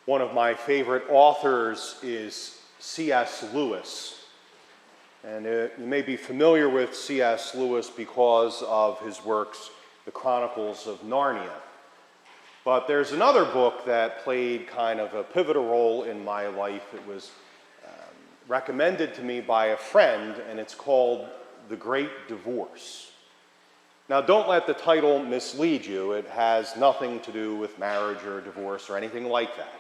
One of my favorite authors is C.S. Lewis. And you may be familiar with C.S. Lewis because of his works, The Chronicles of Narnia. But there's another book that played kind of a pivotal role in my life. It was recommended to me by a friend, and it's called The Great Divorce. Now, don't let the title mislead you. It has nothing to do with marriage or divorce or anything like that.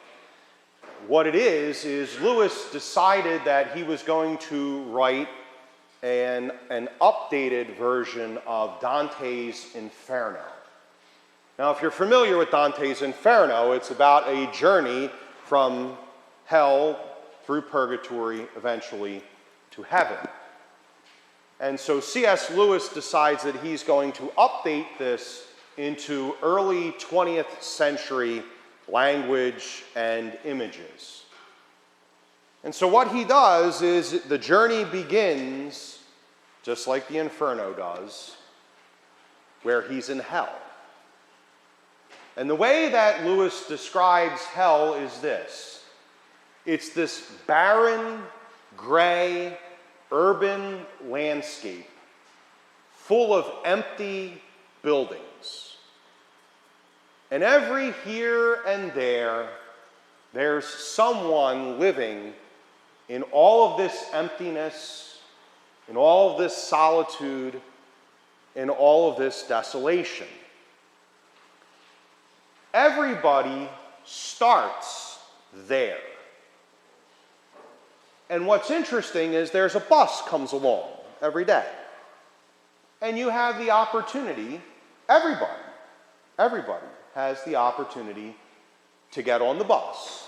What it is Lewis decided that he was going to write an updated version of Dante's Inferno. Now, if you're familiar with Dante's Inferno, it's about a journey from hell through purgatory, eventually to heaven. And so C.S. Lewis decides that he's going to update this into early 20th century language and images. And so what he does is the journey begins, just like the Inferno does, where he's in hell. And the way that Lewis describes hell is this. It's this barren, gray, urban landscape full of empty buildings. And every here and there, there's someone living in all of this emptiness, in all of this solitude, in all of this desolation. Everybody starts there. And what's interesting is there's a bus comes along every day. And you have the opportunity, everybody has the opportunity to get on the bus.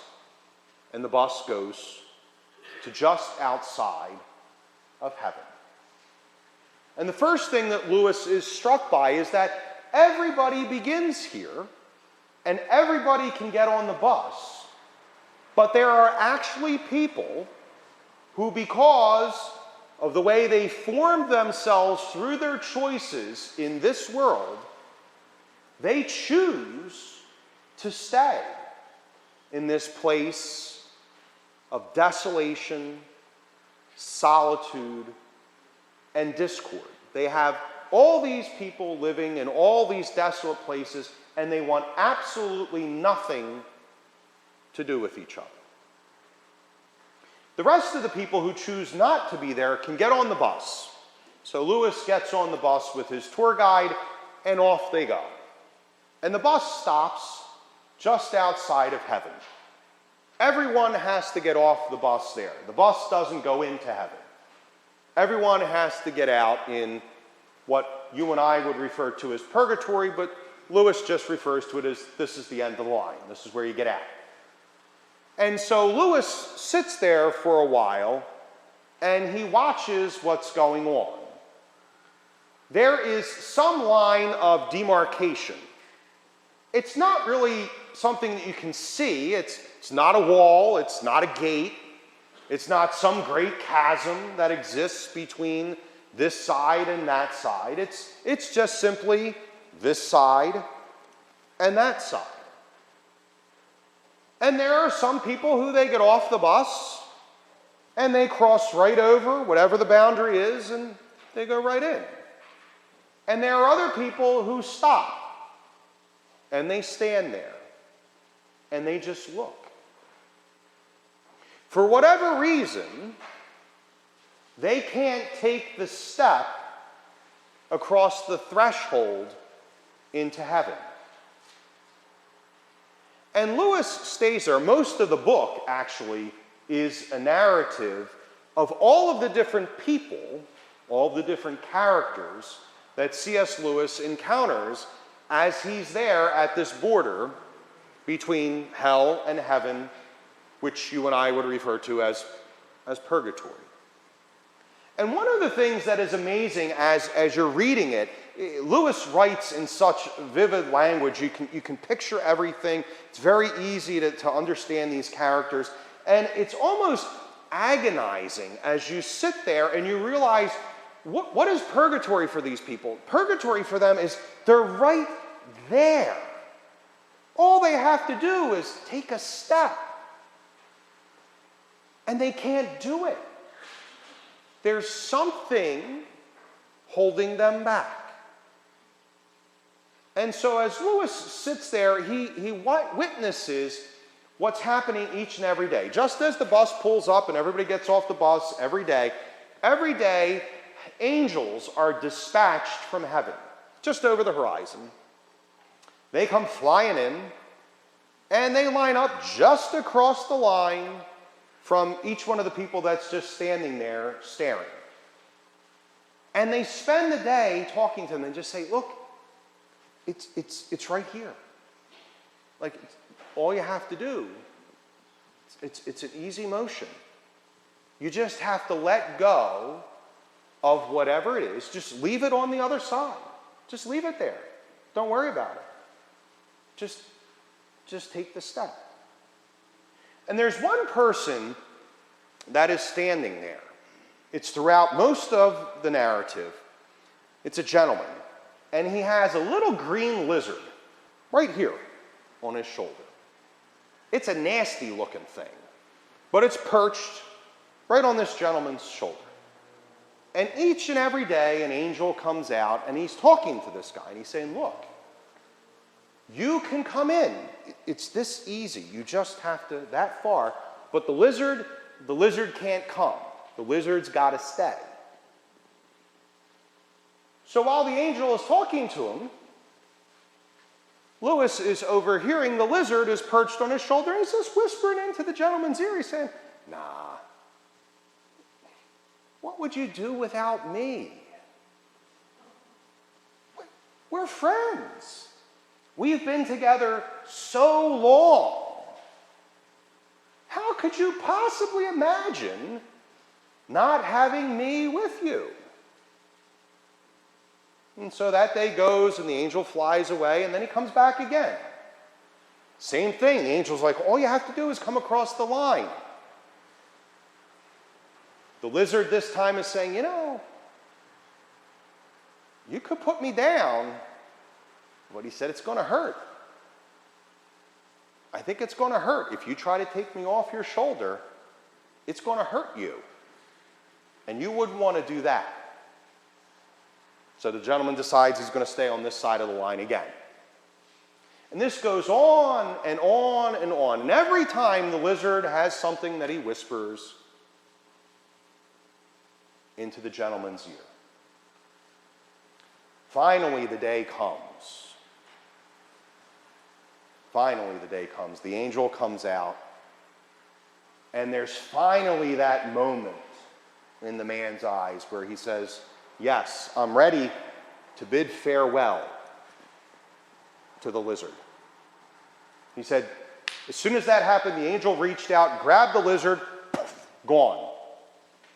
And the bus goes to just outside of heaven. And the first thing that Lewis is struck by is that everybody begins here, and everybody can get on the bus, but there are actually people who, because of the way they formed themselves through their choices in this world, they choose to stay in this place of desolation, solitude, and discord. They have all these people living in all these desolate places, and they want absolutely nothing to do with each other. The rest of the people who choose not to be there can get on the bus. So Lewis gets on the bus with his tour guide, and off they go. And the bus stops just outside of heaven. Everyone has to get off the bus there. The bus doesn't go into heaven. Everyone has to get out in what you and I would refer to as purgatory, but Lewis just refers to it as this is the end of the line. This is where you get out. And so Lewis sits there for a while, and he watches what's going on. There is some line of demarcation. It's not really something that you can see. It's not a wall. It's not a gate. It's not some great chasm that exists between this side and that side. It's just simply this side and that side. And there are some people who they get off the bus and they cross right over whatever the boundary is and they go right in. And there are other people who stop and they stand there and they just look. For whatever reason, they can't take the step across the threshold into heaven. And Lewis stays there. Most of the book, actually, is a narrative of all of the different people, all of the different characters that C.S. Lewis encounters as he's there at this border between hell and heaven, which you and I would refer to as purgatory. And one of the things that is amazing as you're reading it, Lewis writes in such vivid language. You can picture everything. It's very easy to understand these characters. And it's almost agonizing as you sit there and you realize, what is purgatory for these people? Purgatory for them is they're right there. All they have to do is take a step And they can't do it. There's something holding them back. And so as Lewis sits there, he witnesses what's happening each and every day. Just as the bus pulls up and everybody gets off the bus every day, angels are dispatched from heaven, just over the horizon. They come flying in, and they line up just across the line from each one of the people that's just standing there staring. And they spend the day talking to them and just say, look, it's right here. Like, all you have to do, it's an easy motion. You just have to let go of whatever it is. Just leave it on the other side. Just leave it there. Don't worry about it. Just take the step. And there's one person that is standing there. It's throughout most of the narrative. It's a gentleman. And he has a little green lizard right here on his shoulder. It's a nasty looking thing, but it's perched right on this gentleman's shoulder. And each and every day an angel comes out and he's talking to this guy and he's saying, look, you can come in. It's this easy. You just have to that far. But the lizard can't come. The lizard's got to stay. So while the angel is talking to him, Lewis is overhearing the lizard is perched on his shoulder, and he's just whispering into the gentleman's ear. He's saying, nah, what would you do without me? We're friends. We've been together so long. How could you possibly imagine not having me with you? And so that day goes, and the angel flies away, and then he comes back again. Same thing. The angel's like, all you have to do is come across the line. The lizard this time is saying, you could put me down, but he said it's going to hurt. I think it's going to hurt. If you try to take me off your shoulder, it's going to hurt you. And you wouldn't want to do that. So the gentleman decides he's going to stay on this side of the line again. And this goes on and on and on. And every time the lizard has something that he whispers into the gentleman's ear. Finally, the day comes. Finally, the day comes. The angel comes out. And there's finally that moment in the man's eyes where he says, yes, I'm ready to bid farewell to the lizard. He said, as soon as that happened, the angel reached out, grabbed the lizard, poof, gone.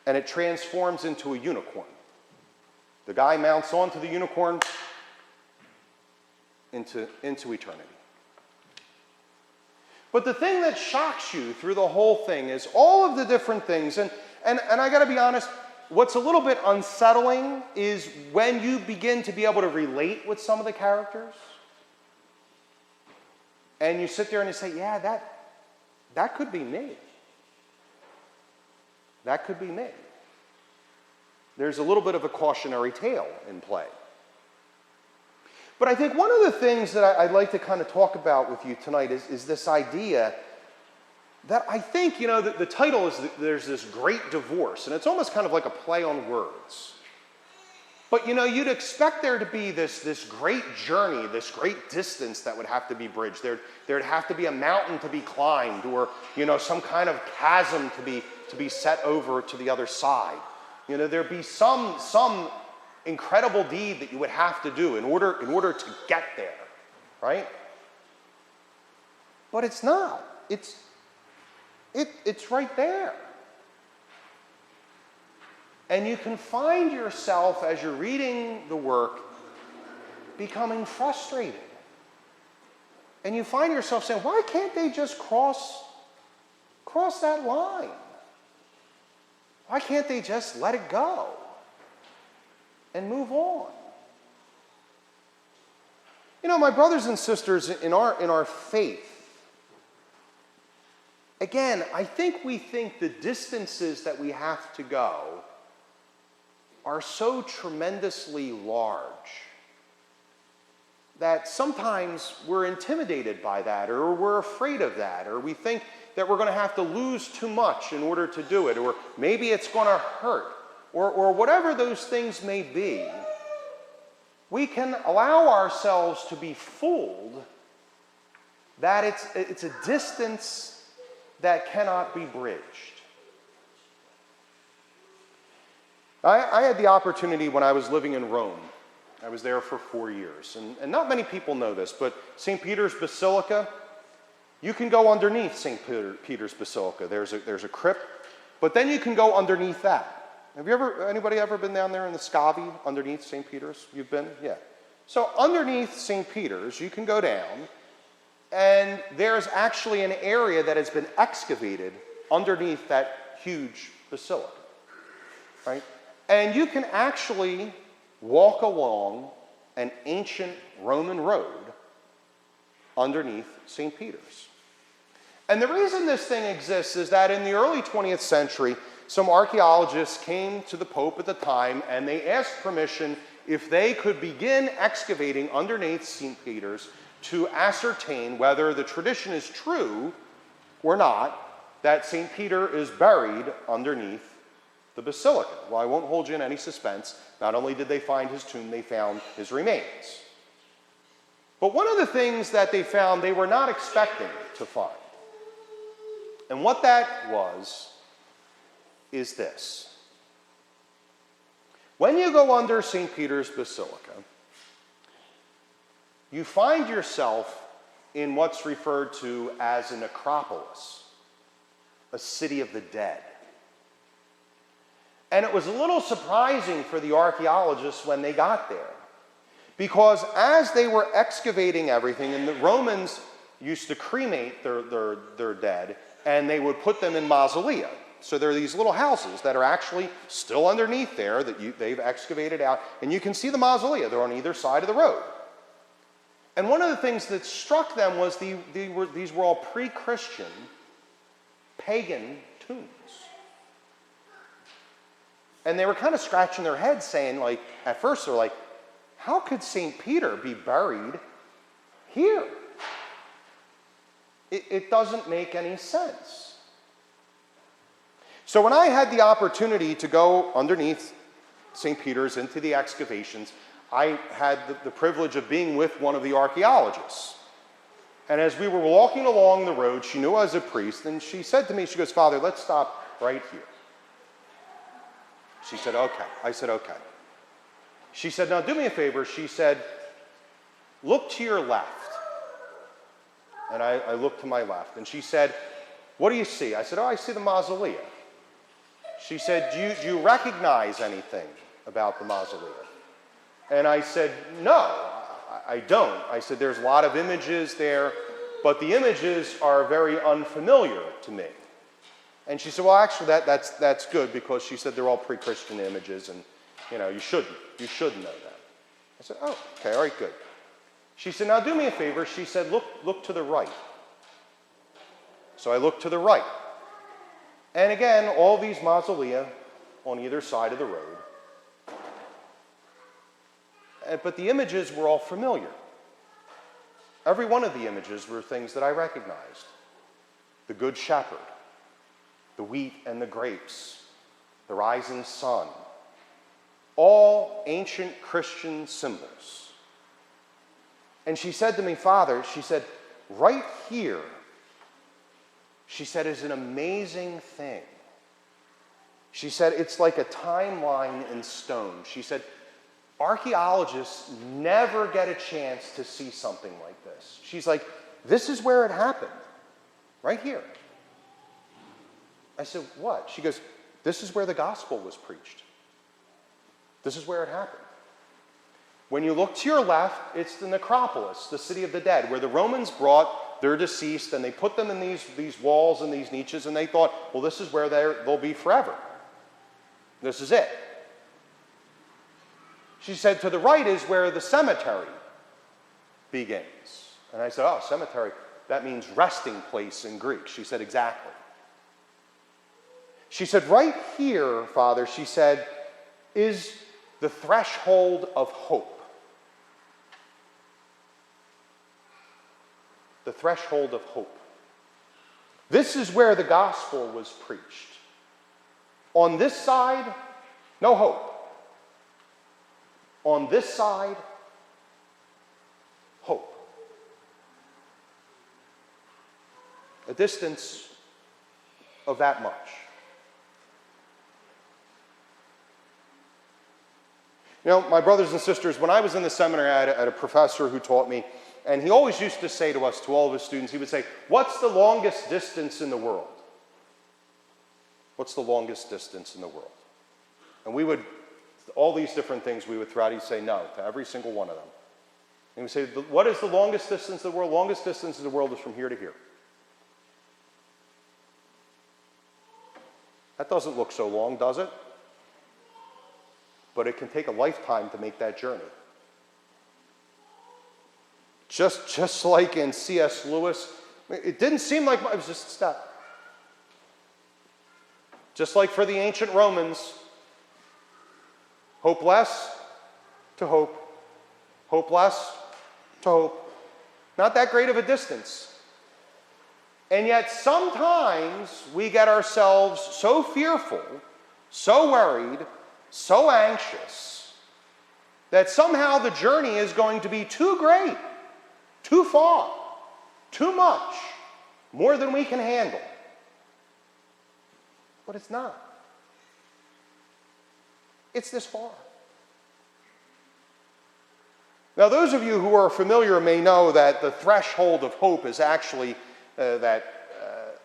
And it transforms into a unicorn. The guy mounts onto the unicorn into eternity. But the thing that shocks you through the whole thing is all of the different things, and I got to be honest, what's a little bit unsettling is when you begin to be able to relate with some of the characters. And you sit there and you say, yeah, that could be me. That could be me. There's a little bit of a cautionary tale in play. But I think one of the things that I'd like to kind of talk about with you tonight is this idea that I think, the title is There's This Great Divorce, and it's almost kind of like a play on words. But, you'd expect there to be this great journey, this great distance that would have to be bridged. There'd have to be a mountain to be climbed, or, some kind of chasm to be set over to the other side. There'd be some incredible deed that you would have to do in order to get there, right? But it's not. It's right there. And you can find yourself, as you're reading the work, becoming frustrated. And you find yourself saying, why can't they just cross that line? Why can't they just let it go and move on? My brothers and sisters, in our faith, Again, I think we think the distances that we have to go are so tremendously large that sometimes we're intimidated by that, or we're afraid of that, or we think that we're going to have to lose too much in order to do it, or maybe it's going to hurt, or whatever those things may be. We can allow ourselves to be fooled that it's a distance that cannot be bridged. I had the opportunity when I was living in Rome. I was there for 4 years. And not many people know this, but St. Peter's Basilica, you can go underneath St. Peter's Basilica. There's a crypt, but then you can go underneath that. Anybody ever been down there in the Scavi, underneath St. Peter's? You've been? Yeah. So underneath St. Peter's, you can go down, and there's actually an area that has been excavated underneath that huge basilica, right? And you can actually walk along an ancient Roman road underneath St. Peter's. And the reason this thing exists is that in the early 20th century, some archaeologists came to the Pope at the time and they asked permission if they could begin excavating underneath St. Peter's to ascertain whether the tradition is true or not, that St. Peter is buried underneath the basilica. Well, I won't hold you in any suspense. Not only did they find his tomb, they found his remains. But one of the things that they found they were not expecting to find, and what that was, is this. When you go under St. Peter's Basilica, you find yourself in what's referred to as a necropolis, a city of the dead. And it was a little surprising for the archaeologists when they got there, because as they were excavating everything, and the Romans used to cremate their dead, and they would put them in mausolea. So there are these little houses that are actually still underneath there that they've excavated out, and you can see the mausolea. They're on either side of the road. And one of the things that struck them was these were all pre-Christian, pagan tombs. And they were kind of scratching their heads saying, like, at first they're like, how could St. Peter be buried here? It doesn't make any sense. So when I had the opportunity to go underneath St. Peter's into the excavations, I had the privilege of being with one of the archaeologists. And as we were walking along the road, she knew I was a priest, and she said to me, she goes, "Father, let's stop right here." She said, "Okay." I said, "Okay." She said, "Now do me a favor." She said, "Look to your left." And I looked to my left. And she said, "What do you see?" I said, "Oh, I see the mausoleum." She said, do you recognize anything about the mausoleum?" And I said, "No, I don't." I said, "There's a lot of images there, but the images are very unfamiliar to me." And she said, "Well, actually, that's good," because she said they're all pre-Christian images, and you shouldn't know that. I said, "Oh, okay, all right, good." She said, "Now do me a favor." She said, look to the right." So I looked to the right. And again, all these mausolea on either side of the road. But the images were all familiar. Every one of the images were things that I recognized. The Good Shepherd, the wheat and the grapes, the rising sun, all ancient Christian symbols. And she said to me, "Father," she said, "right here," she said, "is an amazing thing." She said, "It's like a timeline in stone." She said, "Archaeologists never get a chance to see something like this." She's like, "This is where it happened, right here." I said, "What?" She goes, "This is where the gospel was preached. This is where it happened. When you look to your left, it's the necropolis, the city of the dead, where the Romans brought their deceased and they put them in these walls and these niches, and they thought, well, this is where they'll be forever. This is it." She said, "To the right is where the cemetery begins." And I said, "Oh, cemetery. that means resting place in Greek. She said, exactly. She said, right here, Father, she said, is the threshold of hope. The threshold of hope. This is where the gospel was preached. On this side, no hope. On this side, hope. A distance of that much. You know, my brothers and sisters, when I was in the seminary, I had a professor who taught me, and he always used to say to us, to all of his students, he would say, what's the longest distance in the world? What's the longest distance in the world? And we would, all these different things we would throw out, he'd say no to every single one of them. And he would say, what is the longest distance in the world? Longest distance in the world is from here to here. That doesn't look so long, does it? But it can take a lifetime to make that journey. Just like in C.S. Lewis, it didn't seem like it was just a step. Just like for the ancient Romans, hope less to hope, hope less to hope. Not that great of a distance. And yet sometimes we get ourselves so fearful, so worried, so anxious, that somehow the journey is going to be too great, too far, too much, more than we can handle. But it's not. It's this far. Now, those of you who are familiar may know that the threshold of hope is actually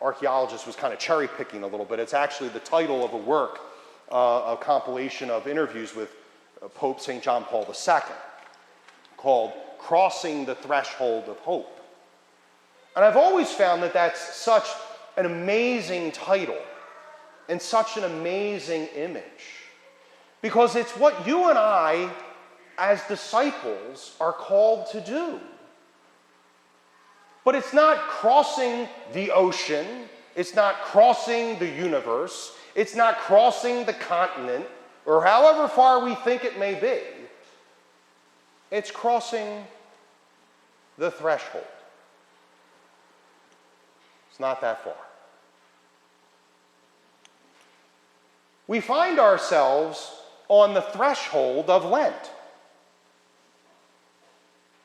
archaeologist was kind of cherry-picking a little bit. It's actually the title of a work, a compilation of interviews with Pope St. John Paul II, called Crossing the Threshold of Hope. And I've always found that that's such an amazing title and such an amazing image, because it's what you and I, as disciples, are called to do. But it's not crossing the ocean, it's not crossing the universe, it's not crossing the continent, or however far we think it may be. It's crossing the threshold. It's not that far. We find ourselves on the threshold of Lent.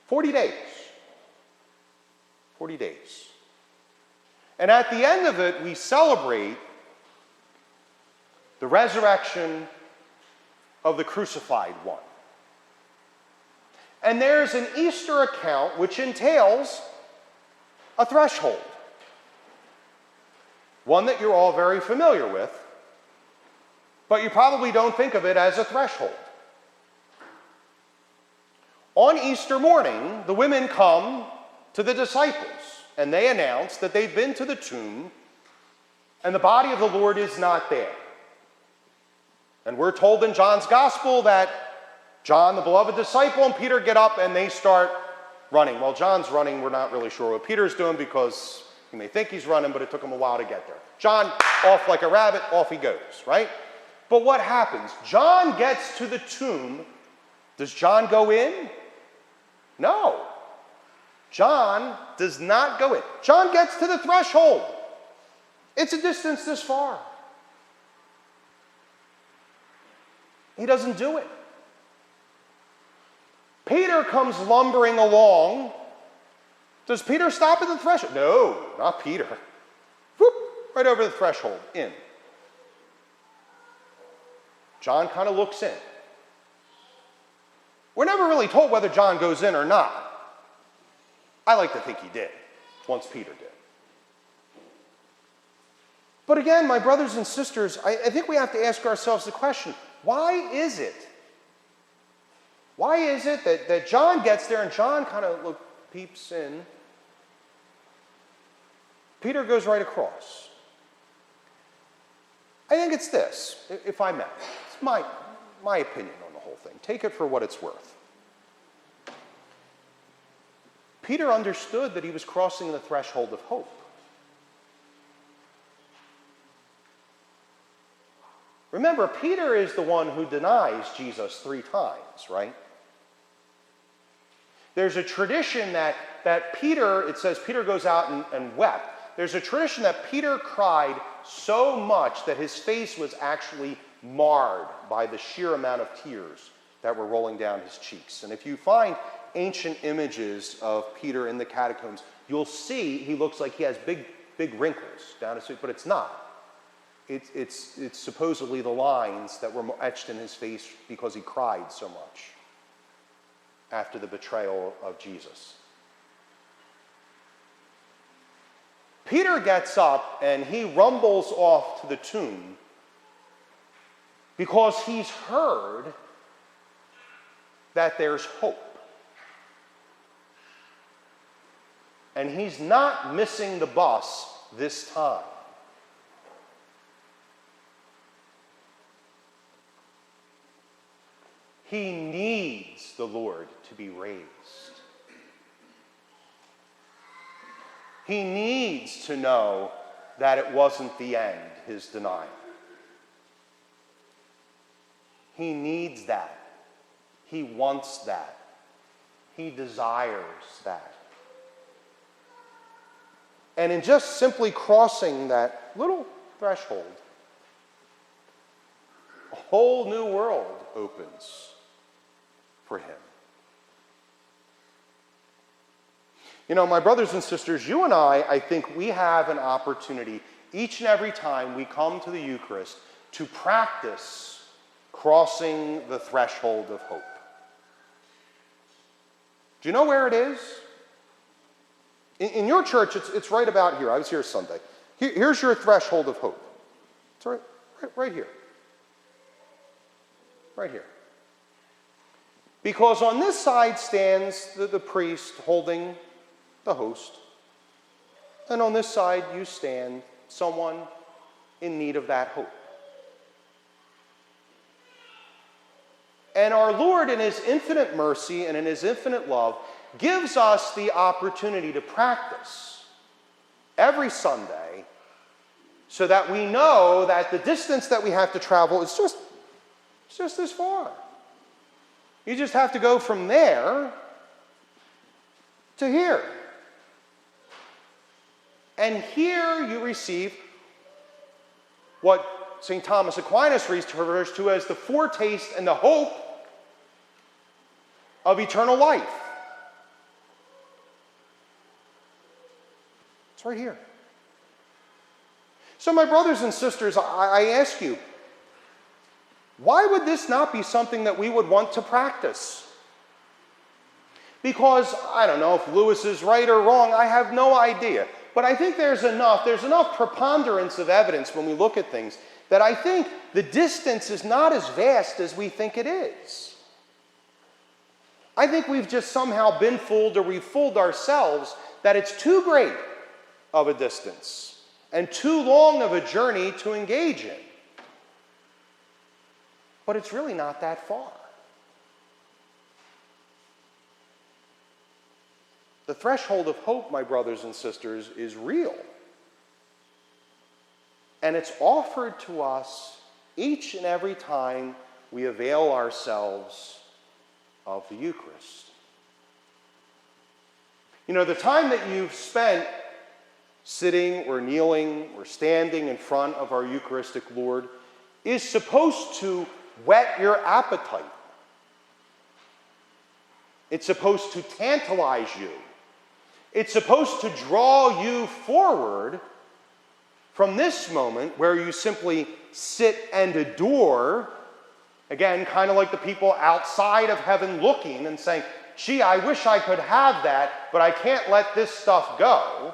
40 days. 40 days. And at the end of it, we celebrate the resurrection of the crucified one. And there's an Easter account which entails a threshold. One that you're all very familiar with, but you probably don't think of it as a threshold. On Easter morning, the women come to the disciples, and they announce that they've been to the tomb, and the body of the Lord is not there. And we're told in John's gospel that John, the beloved disciple, and Peter get up and they start running. While John's running, we're not really sure what Peter's doing, because you may think he's running, but it took him a while to get there. John, off like a rabbit, off he goes, right? But what happens? John gets to the tomb. Does John go in? No. John does not go in. John gets to the threshold. It's a distance this far. He doesn't do it. Peter comes lumbering along. Does Peter stop at the threshold? No, not Peter. Whoop, right over the threshold, in. John kind of looks in. We're never really told whether John goes in or not. I like to think he did, once Peter did. But again, my brothers and sisters, I think we have to ask ourselves the question, why is it? Why is it that John gets there and John kind of peeps in? Peter goes right across. I think it's this, if I may. It's my opinion on the whole thing. Take it for what it's worth. Peter understood that he was crossing the threshold of hope. Remember, Peter is the one who denies Jesus 3 times, right? There's a tradition that Peter, it says Peter goes out and wept. There's a tradition that Peter cried so much that his face was actually marred by the sheer amount of tears that were rolling down his cheeks. And if you find ancient images of Peter in the catacombs, you'll see he looks like he has big wrinkles down his face, but it's not. It's supposedly the lines that were etched in his face because he cried so much after the betrayal of Jesus. Peter gets up and he rumbles off to the tomb because he's heard that there's hope. And he's not missing the bus this time. He needs the Lord to be raised. He needs to know that it wasn't the end, his denial. He needs that. He wants that. He desires that. And in just simply crossing that little threshold, a whole new world opens for him. You know, my brothers and sisters, you and I think we have an opportunity each and every time we come to the Eucharist to practice crossing the threshold of hope. Do you know where it is? In your church, it's right about here. I was here Sunday. Here's your threshold of hope. It's right here. Right here. Because on this side stands the priest holding the host. And on this side you stand someone in need of that hope. And our Lord, in his infinite mercy and in his infinite love, gives us the opportunity to practice every Sunday so that we know that the distance that we have to travel is just this far. You just have to go from there to here. And here you receive what St. Thomas Aquinas refers to as the foretaste and the hope of eternal life. It's right here. So my brothers and sisters, I ask you, why would this not be something that we would want to practice? Because, I don't know if Lewis is right or wrong, I have no idea. But I think there's enough preponderance of evidence when we look at things that I think the distance is not as vast as we think it is. I think we've just somehow been fooled, or we've fooled ourselves, that it's too great of a distance and too long of a journey to engage in. But it's really not that far. The threshold of hope, my brothers and sisters, is real. And it's offered to us each and every time we avail ourselves of the Eucharist. You know, the time that you've spent sitting or kneeling or standing in front of our Eucharistic Lord is supposed to whet your appetite. It's supposed to tantalize you. It's supposed to draw you forward from this moment where you simply sit and adore, again, kind of like the people outside of heaven looking and saying, gee, I wish I could have that, but I can't let this stuff go.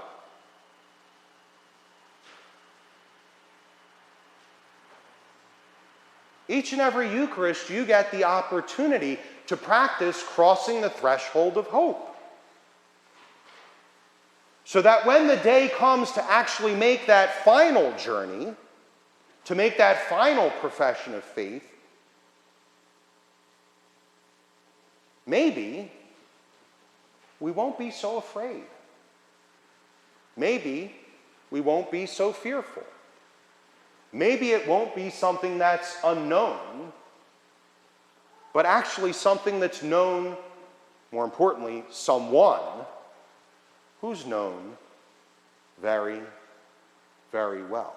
Each and every Eucharist, you get the opportunity to practice crossing the threshold of hope. So that when the day comes to actually make that final journey, to make that final profession of faith, maybe we won't be so afraid. Maybe we won't be so fearful. Maybe it won't be something that's unknown, but actually something that's known, more importantly, someone who's known very, very well.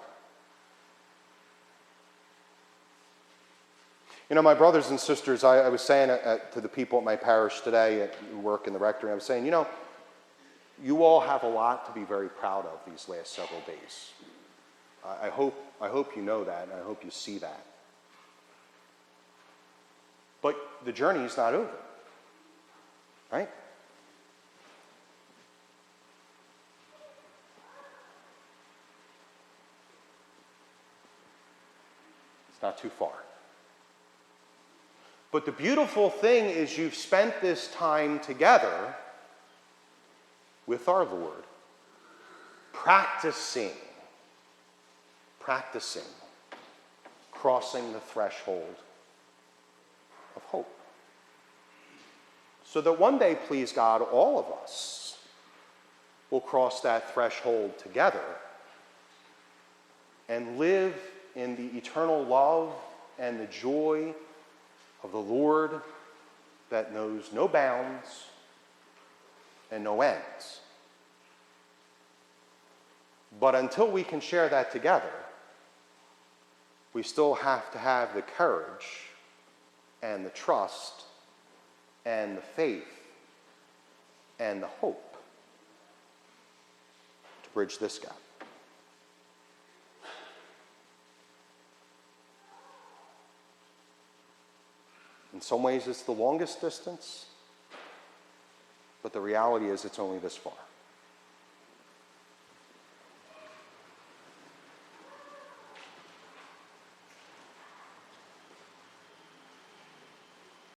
You know, my brothers and sisters, I was saying to the people at my parish today who work in the rectory, I was saying, you know, you all have a lot to be very proud of these last several days. I hope you know that, and I hope you see that. But the journey is not over, right? It's not too far. But the beautiful thing is you've spent this time together with our Lord, practicing, crossing the threshold of hope. So that one day, please God, all of us will cross that threshold together and live in the eternal love and the joy of the Lord that knows no bounds and no ends. But until we can share that together, we still have to have the courage and the trust and the faith and the hope to bridge this gap. In some ways, it's the longest distance, but the reality is it's only this far.